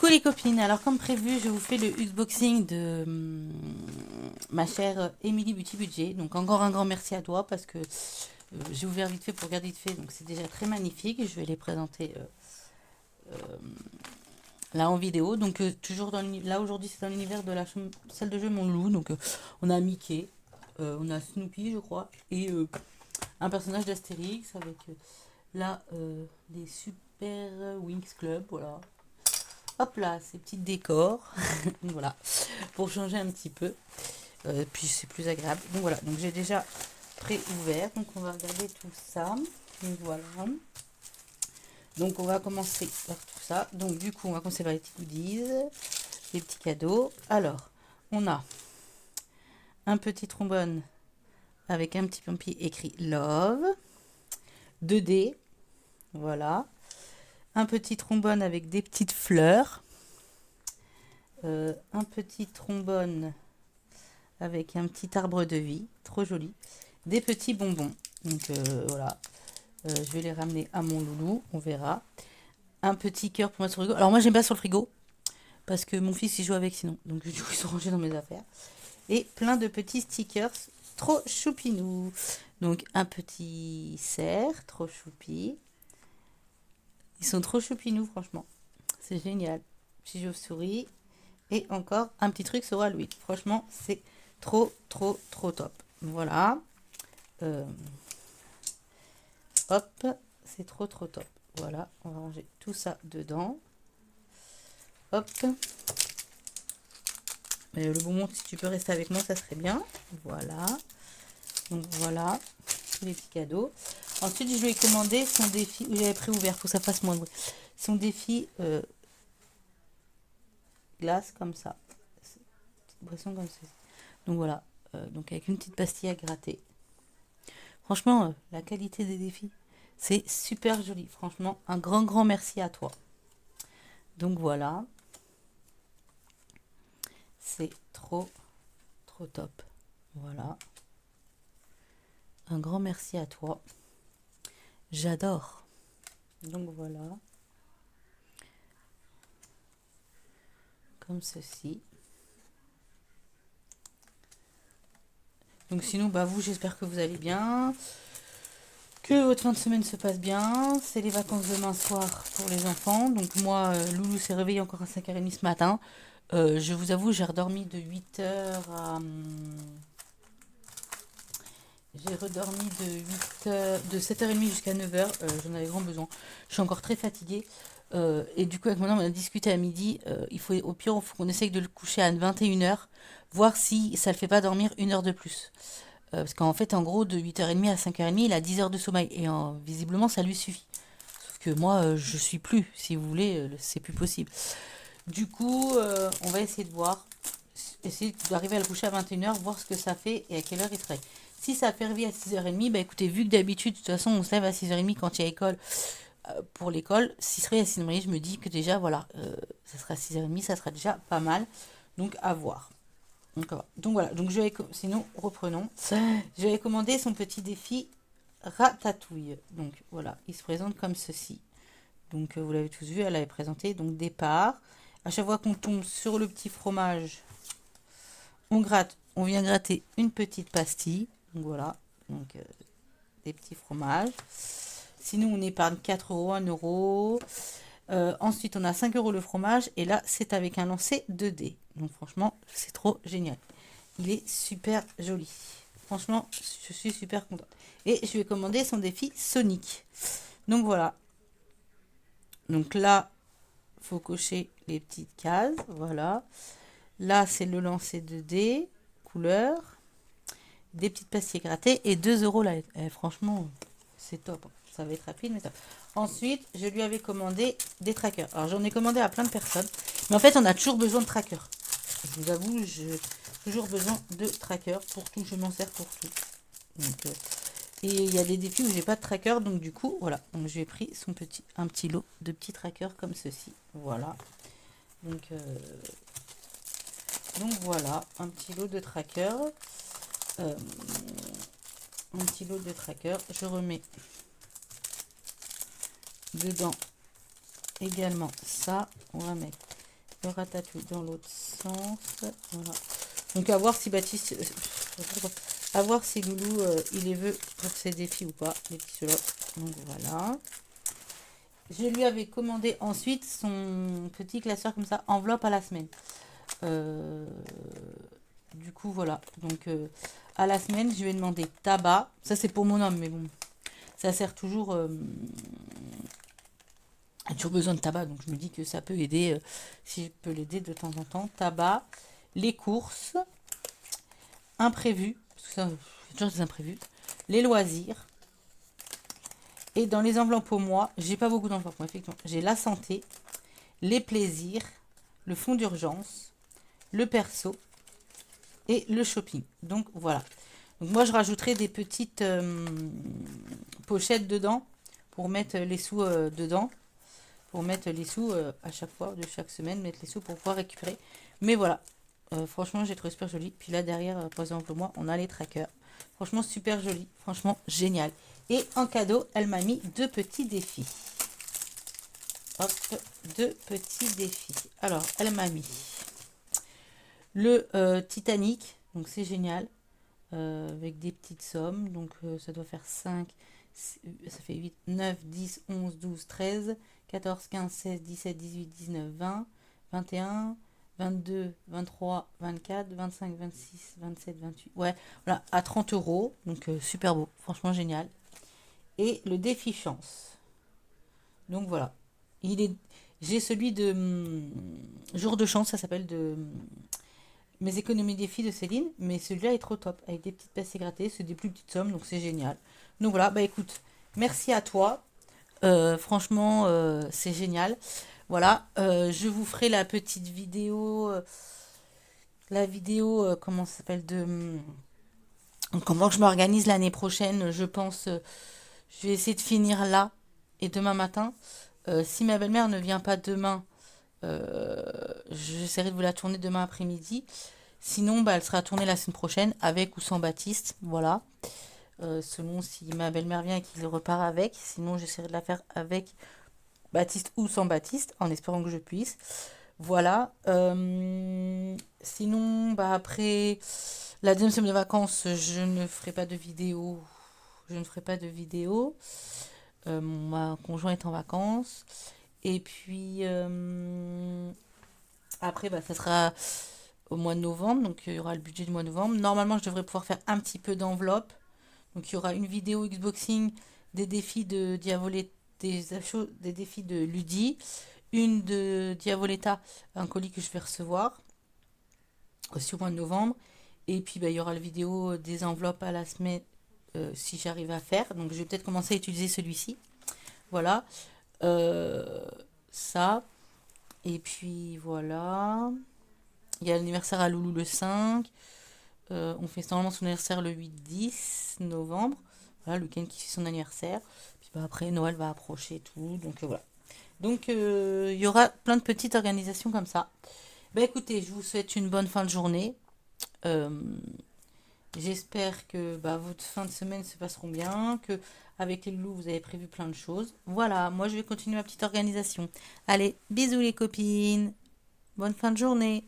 Coucou les copines, alors comme prévu, je vous fais le unboxing de ma chère Émilie Beauty Budget. Donc encore un grand merci à toi parce que j'ai ouvert vite fait pour regarder vite fait, donc c'est déjà très magnifique. Je vais les présenter là en vidéo. Donc toujours là aujourd'hui c'est dans l'univers de la salle de jeu Mon Loup. Donc on a Mickey, on a Snoopy je crois, et un personnage d'Astérix avec là les Super Wings Club, voilà. Hop là, ces petits décors. Voilà, pour changer un petit peu. Puis c'est plus agréable. Donc voilà, donc j'ai déjà pré-ouvert. Donc on va regarder tout ça. Donc voilà. Donc on va commencer par tout ça. Donc du coup, on va commencer par les petits goodies, les petits cadeaux. Alors, on a un petit trombone avec un petit pompier écrit Love. 2D. Voilà. Un petit trombone avec des petites fleurs. Un petit trombone avec un petit arbre de vie, trop joli. Des petits bonbons, donc voilà. Je vais les ramener à mon loulou, on verra. Un petit cœur pour mettre sur le frigo. Alors moi j'aime pas sur le frigo, parce que mon fils il joue avec sinon, donc du coup ils sont rangés dans mes affaires. Et plein de petits stickers, trop choupinous. Donc un petit cerf, trop choupi. Ils sont trop choupinous franchement, c'est génial. Petit chauve-souris. Et encore un petit truc sur Halloween. Franchement, c'est trop top. Voilà. Hop, c'est trop top. Voilà, on va ranger tout ça dedans. Hop. Le bonbon, si tu peux rester avec moi, ça serait bien. Voilà. Donc voilà, tous les petits cadeaux. Ensuite, je lui ai commandé son défi. J'avais préouvert, faut que ça fasse moins de bruit. Son défi glace comme ça. Petite boisson comme ça. Donc voilà, donc avec une petite pastille à gratter. Franchement, la qualité des défis, c'est super joli. Franchement, un grand merci à toi. Donc voilà, c'est trop top. Voilà, un grand merci à toi. J'adore. Donc voilà, comme ceci. Donc sinon, bah vous, j'espère que vous allez bien. Que votre fin de semaine se passe bien. C'est les vacances demain soir pour les enfants. Donc moi, Loulou s'est réveillé encore à 5h30 ce matin. Je vous avoue, j'ai redormi de 8h à... J'ai redormi de 8h, de 7h30 jusqu'à 9h. J'en avais grand besoin. Je suis encore très fatiguée. Et du coup, avec mon homme, on a discuté à midi. Il faut, au pire, il faut qu'on essaye de le coucher à 21h. Voir si ça ne le fait pas dormir 1 heure de plus. Parce qu'en fait, en gros, de 8h30 à 5h30, il a 10 heures de sommeil. Et visiblement, ça lui suffit. Sauf que moi, je suis plus. Si vous voulez, c'est plus possible. Du coup, on va essayer de voir. Essayer d'arriver à le coucher à 21h, voir ce que ça fait et à quelle heure il serait. Si ça fait réveiller à 6h30, bah écoutez, vu que d'habitude, de toute façon, on se lève à 6h30 quand il y a école pour l'école, s'il serait à 6h30, je me dis que déjà, voilà, ça sera à 6h30, ça sera déjà pas mal. Donc, à voir. Donc voilà, donc sinon reprenons. Je vais commander son petit défi ratatouille. Donc voilà, il se présente comme ceci. Donc vous l'avez tous vu, elle avait présenté. Donc départ. À chaque fois qu'on tombe sur le petit fromage, on gratte, on vient gratter une petite pastille. Donc voilà, donc des petits fromages. Sinon on épargne 4 euros, 1 euro. Ensuite, on a 5 euros le fromage. Et là, c'est avec un lancer 2D. Donc, franchement, c'est trop génial. Il est super joli. Franchement, je suis super contente. Et je vais commander son défi Sonic. Donc, voilà. Donc là, il faut cocher les petites cases. Voilà. Là, c'est le lancer 2D. Couleur. Des petites pastilles grattées. Et 2 euros là. Franchement, c'est top. Ça va être rapide, mais top. Ensuite, je lui avais commandé des trackers. Alors, j'en ai commandé à plein de personnes. Mais en fait, on a toujours besoin de trackers. Je vous avoue, j'ai toujours besoin de trackers pour tout. Je m'en sers pour tout. Donc, et il y a des défis où j'ai pas de tracker. Donc, du coup, voilà. Donc, j'ai pris un petit lot de petits trackers comme ceci. Voilà. Donc voilà. Un petit lot de trackers. Un petit lot de trackers. Je remets dedans également ça. On va mettre le ratatouille dans l'autre sens. Voilà. Donc à voir si Baptiste, à voir si Loulou il les veut pour ses défis ou pas, les petits ceux-là. Donc voilà. Je lui avais commandé ensuite son petit classeur comme ça, enveloppe à la semaine. Du coup voilà. Donc à la semaine, je lui ai demandé tabac. Ça c'est pour mon homme, mais bon, ça sert toujours. A toujours besoin de tabac, donc je me dis que ça peut aider, si je peux l'aider de temps en temps. Tabac, les courses, imprévus, parce que ça, il y a toujours des imprévus, les loisirs. Et dans les enveloppes au mois, j'ai pas beaucoup d'enveloppes, moi, effectivement. J'ai la santé, les plaisirs, le fonds d'urgence, le perso et le shopping. Donc voilà. Donc moi, je rajouterai des petites pochettes dedans pour mettre les sous dedans. Pour mettre les sous à chaque fois, de chaque semaine, mettre les sous pour pouvoir récupérer. Mais voilà, franchement, j'ai trouvé super joli. Puis là, derrière, par exemple, moi, on a les trackers. Franchement, super joli. Franchement, génial. Et en cadeau, elle m'a mis 2 petits défis. Hop, 2 petits défis. Alors, elle m'a mis le Titanic. Donc, c'est génial. Avec des petites sommes. Donc, ça doit faire 5, ça fait 8, 9, 10, 11, 12, 13, 14, 15, 16, 17, 18, 19, 20, 21, 22, 23, 24, 25, 26, 27, 28. Ouais, voilà, à 30 euros. Donc, super beau. Franchement, génial. Et le défi chance. Donc, voilà. J'ai celui de jour de chance, ça s'appelle de mes économies défis de Céline. Mais celui-là est trop top. Avec des petites pièces grattées. C'est des plus petites sommes. Donc, c'est génial. Donc, voilà. Bah, écoute, merci à toi. Franchement, c'est génial. Voilà, je vous ferai la petite vidéo, comment ça s'appelle, de comment je m'organise l'année prochaine. Je pense, je vais essayer de finir là et demain matin. Si ma belle-mère ne vient pas demain, j'essaierai de vous la tourner demain après-midi. Sinon, bah, elle sera tournée la semaine prochaine avec ou sans Baptiste. Voilà. Selon si ma belle-mère vient et qu'il repart avec. Sinon, j'essaierai de la faire avec Baptiste ou sans Baptiste, en espérant que je puisse. Voilà. Sinon, bah après la deuxième semaine de vacances, je ne ferai pas de vidéo. Je ne ferai pas de vidéo. Ma conjoint est en vacances. Et puis, après, bah, ça sera au mois de novembre. Donc, il y aura le budget du mois de novembre. Normalement, je devrais pouvoir faire un petit peu d'enveloppe. Donc, il y aura une vidéo Xboxing des défis de Diavoletta, des défis de Ludi, une de Diavoletta, un colis que je vais recevoir aussi au mois de novembre. Et puis, bah, il y aura la vidéo des enveloppes à la semaine si j'arrive à faire. Donc, je vais peut-être commencer à utiliser celui-ci. Voilà. Euh, ça. Et puis, voilà. Il y a l'anniversaire à Loulou le 5. On fait normalement son anniversaire le 8-10 novembre. Voilà, le week-end qui fait son anniversaire. Puis bah, après, Noël va approcher et tout. Donc voilà. Donc il y aura plein de petites organisations comme ça. Bah écoutez, je vous souhaite une bonne fin de journée. Euh, J'espère que bah, votre fin de semaine se passeront bien, que avec les loups vous avez prévu plein de choses. Voilà, moi je vais continuer ma petite organisation. Allez, bisous les copines. Bonne fin de journée.